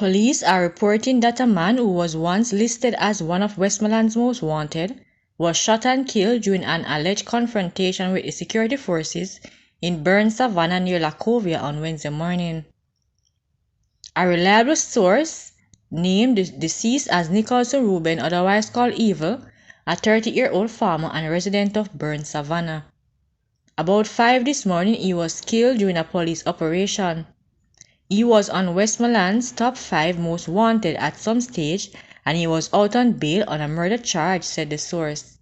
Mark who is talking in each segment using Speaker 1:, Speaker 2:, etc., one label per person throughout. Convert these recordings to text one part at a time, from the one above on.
Speaker 1: Police are reporting that a man who was once listed as one of Westmoreland's most wanted was shot and killed during an alleged confrontation with the security forces in Burn Savannah near Lacovia on Wednesday morning. A reliable source named the deceased as Nicholson Reuben, otherwise called Evil, a 30-year-old farmer and resident of Burn Savannah. About 5 this morning, he was killed during a police operation. He was on Westmoreland's top 5 most wanted at some stage, and he was out on bail on a murder charge, said the source.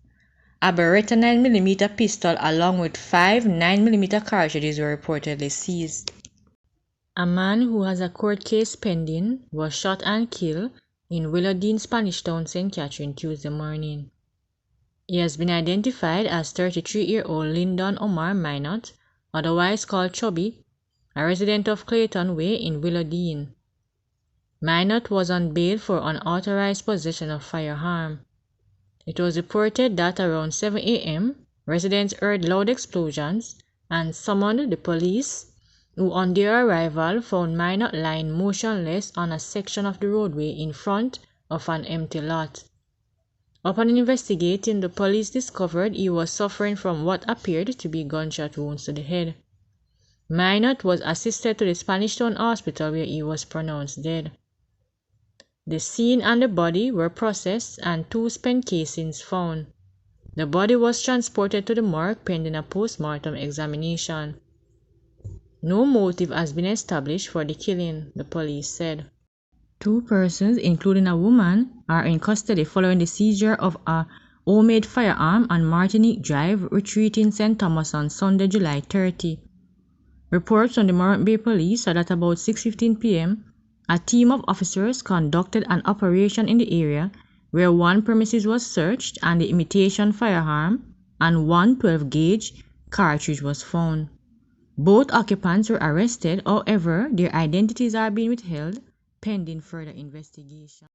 Speaker 1: A Beretta 9mm pistol along with 5 9mm cartridges were reportedly seized. A man who has a court case pending was shot and killed in Willowdean, Spanish Town, St. Catherine, Tuesday morning. He has been identified as 33-year-old Lyndon Omar Minot, otherwise called Chubby, a resident of Clayton Way in Willowdean. Minot was on bail for unauthorized possession of firearm. It was reported that around 7 a.m., residents heard loud explosions and summoned the police, who on their arrival found Minot lying motionless on a section of the roadway in front of an empty lot. Upon investigating, the police discovered he was suffering from what appeared to be gunshot wounds to the head. Minot was assisted to the Spanish Town Hospital where he was pronounced dead. The scene and the body were processed and 2 spent casings found. The body was transported to the morgue pending a post-mortem examination. No motive has been established for the killing, the police said. 2 persons, including a woman, are in custody following the seizure of a homemade firearm on Martinique Drive, Retreat in St. Thomas on Sunday, July 30. Reports from the Morant Bay Police are that about 6:15 p.m., a team of officers conducted an operation in the area where one premises was searched and the imitation firearm and one 12-gauge cartridge was found. Both occupants were arrested, however, their identities are being withheld pending further investigation.